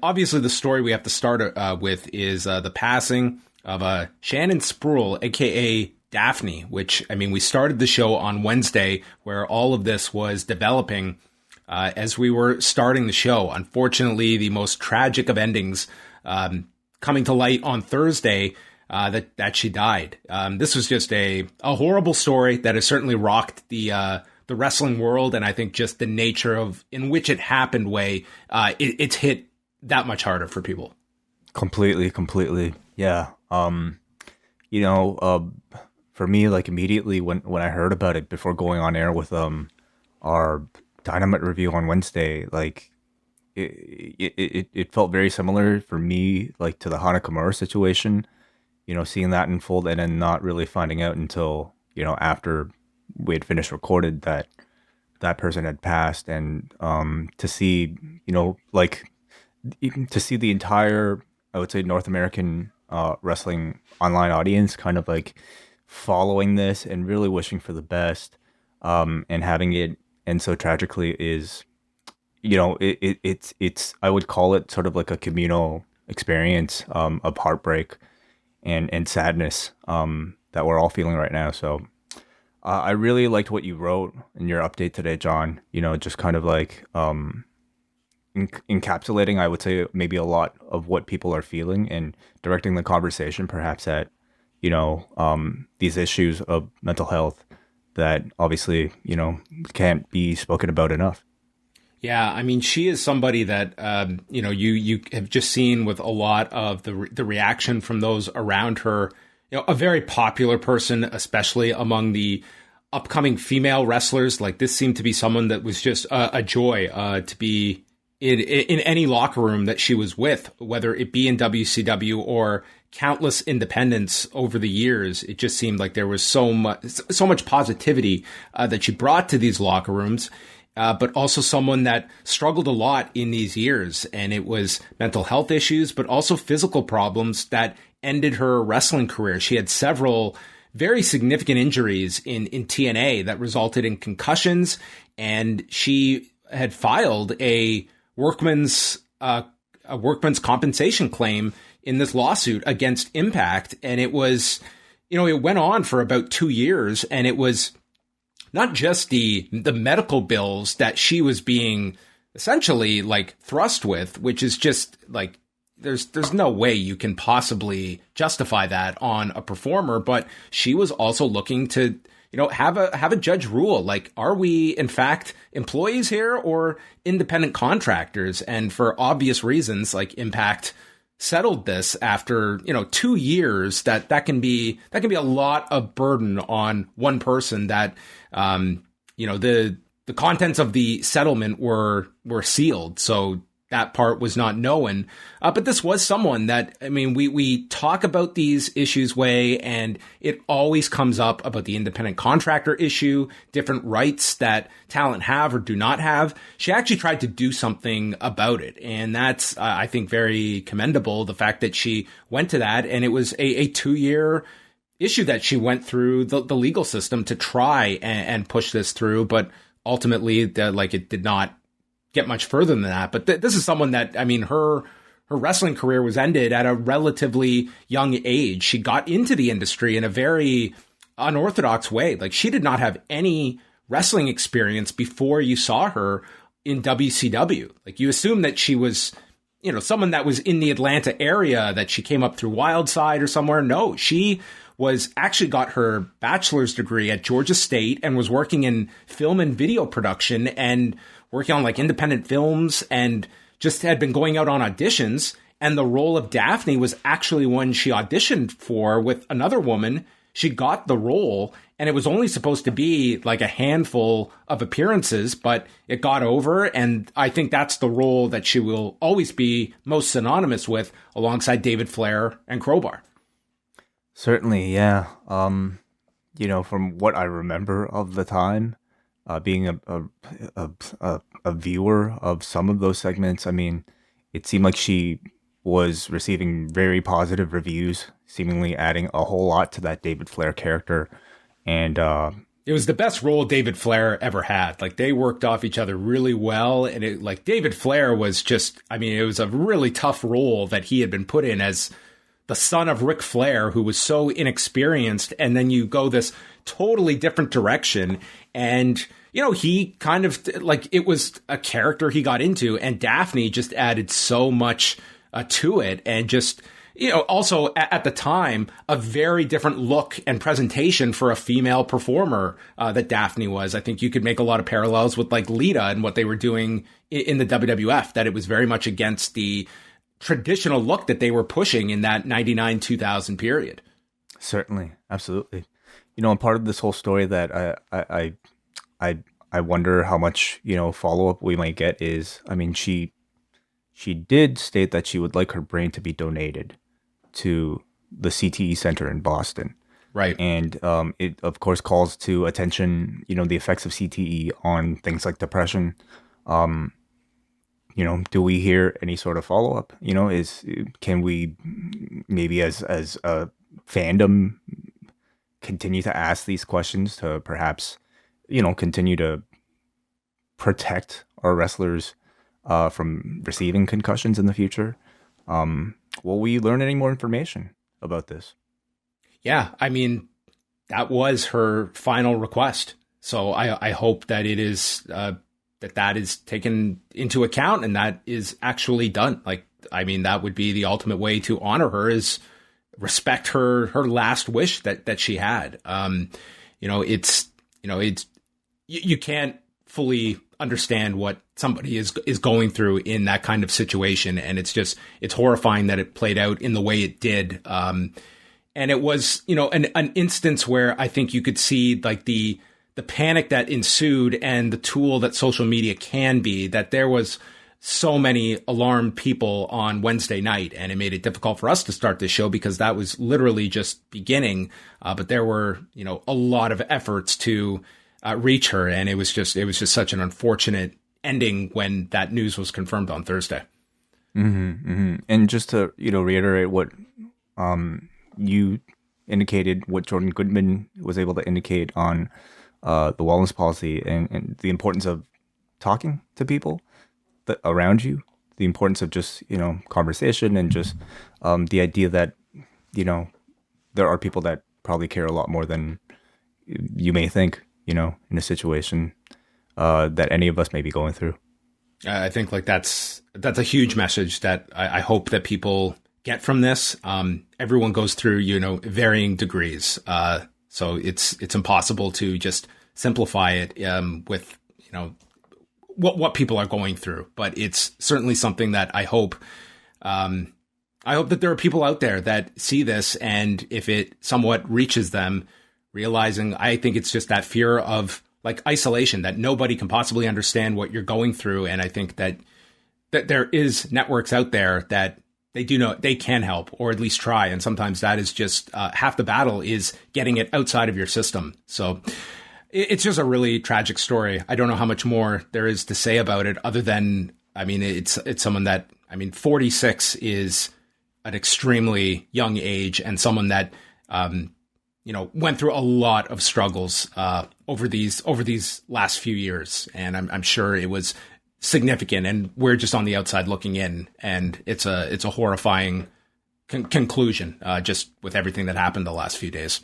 Obviously, the story we have to start with is the passing of Shannon Spruill, a.k.a. Daffney, which, I mean, we started the show on Wednesday where all of this was developing as we were starting the show. Unfortunately, the most tragic of endings coming to light on Thursday that she died. This was just a horrible story that has certainly rocked the wrestling world, and I think just the nature of in which it happened it's hit that much harder for people. Completely. Yeah. For me, like immediately when I heard about it before going on air with our Dynamite review on Wednesday, like it felt very similar for me, like to the Hana Kimura situation, seeing that unfold and then not really finding out until, after we had finished recorded that person had passed. And to see, like to see the entire, I would say, North American wrestling online audience kind of like following this and really wishing for the best, and having it end so tragically is, it's I would call it sort of like a communal experience of heartbreak and sadness that we're all feeling right now. So I really liked what you wrote in your update today, John. Just kind of like encapsulating, I would say, maybe a lot of what people are feeling and directing the conversation perhaps at, these issues of mental health that obviously, can't be spoken about enough. Yeah, I mean, she is somebody that, you have just seen with a lot of the reaction from those around her, a very popular person, especially among the upcoming female wrestlers. Like, this seemed to be someone that was just a joy to be in any locker room that she was with, whether it be in WCW or countless independents over the years. It just seemed like there was so much positivity that she brought to these locker rooms, but also someone that struggled a lot in these years. And it was mental health issues, but also physical problems that ended her wrestling career. She had several very significant injuries in TNA that resulted in concussions, and she had filed a workman's compensation claim in this lawsuit against Impact. And it was, it went on for about 2 years, and it was not just the medical bills that she was being essentially like thrust with, which is just like, there's no way you can possibly justify that on a performer, but she was also looking to, have a judge rule, like, are we in fact employees here or independent contractors? And for obvious reasons, like, Impact settled this after, 2 years. That can be a lot of burden on one person that, the contents of the settlement were sealed. So that part was not known. But this was someone that, I mean, we talk about these issues and it always comes up about the independent contractor issue, different rights that talent have or do not have. She actually tried to do something about it. And that's, I think, very commendable, the fact that she went to that. And it was a 2-year issue that she went through the legal system to try and push this through. But ultimately, it did not get much further than that. But this is someone that, I mean, her wrestling career was ended at a relatively young age. She got into the industry in a very unorthodox way. Like, she did not have any wrestling experience before you saw her in WCW. Like, you assume that she was, someone that was in the Atlanta area, that she came up through Wildside or somewhere. No, she was actually got her bachelor's degree at Georgia State and was working in film and video production and working on like independent films, and just had been going out on auditions. And the role of Daffney was actually one she auditioned for with another woman. She got the role, and it was only supposed to be like a handful of appearances, but it got over. And I think that's the role that she will always be most synonymous with, alongside David Flair and Crowbar. Certainly, yeah. From what I remember of the time, being a viewer of some of those segments, I mean, it seemed like she was receiving very positive reviews, seemingly adding a whole lot to that David Flair character. And It was the best role David Flair ever had. Like, they worked off each other really well. And it, like, David Flair was just, I mean, it was a really tough role that he had been put in as the son of Ric Flair, who was so inexperienced. And then you go this totally different direction. And, you know, he kind of, like, it was a character he got into. And Daffney just added so much to it. And just, you know, also at the time, a very different look and presentation for a female performer that Daffney was. I think you could make a lot of parallels with like Lita and what they were doing in the WWF, that it was very much against the traditional look that they were pushing in that 99-2000 period. Certainly. Absolutely. You know, and part of this whole story that I wonder how much, you know, follow-up we might get is, I mean, she did state that she would like her brain to be donated to the CTE Center in Boston. Right. And it, of course, calls to attention, you know, the effects of CTE on things like depression. You know, do we hear any sort of follow-up? You know, can we maybe as a fandom continue to ask these questions to perhaps, you know, continue to protect our wrestlers from receiving concussions in the future? Will we learn any more information about this? Yeah, I mean, that was her final request. So I hope that it is that is taken into account and that is actually done. Like, I mean, that would be the ultimate way to honor her, is respect her last wish that she had. You know, you can't fully understand what somebody is going through in that kind of situation. And it's horrifying that it played out in the way it did. And it was, you know, an instance where I think you could see like the panic that ensued and the tool that social media can be, that there was so many alarmed people on Wednesday night, and it made it difficult for us to start this show because that was literally just beginning. But there were, you know, a lot of efforts to reach her. And it was just such an unfortunate ending when that news was confirmed on Thursday. Mm-hmm, mm-hmm. And just to, you know, reiterate what you indicated, what Jordan Goodman was able to indicate on the wellness policy and the importance of talking to people around you, the importance of just, you know, conversation, and just the idea that, you know, there are people that probably care a lot more than you may think, you know, in a situation that any of us may be going through. I think like that's a huge message that I hope that people get from this. Everyone goes through, you know, varying degrees. So it's impossible to just simplify it with, you know, what people are going through. But it's certainly something that I hope that there are people out there that see this, and if it somewhat reaches them, realizing, I think it's just that fear of like isolation, that nobody can possibly understand what you're going through. And I think that there is networks out there that they do know they can help, or at least try. And sometimes that is just half the battle, is getting it outside of your system. So it's just a really tragic story. I don't know how much more there is to say about it, other than, I mean, it's someone that, I mean, 46 is an extremely young age, and someone that, you know, went through a lot of struggles over these last few years. And I'm sure it was significant, and we're just on the outside looking in, and it's a horrifying conclusion just with everything that happened the last few days.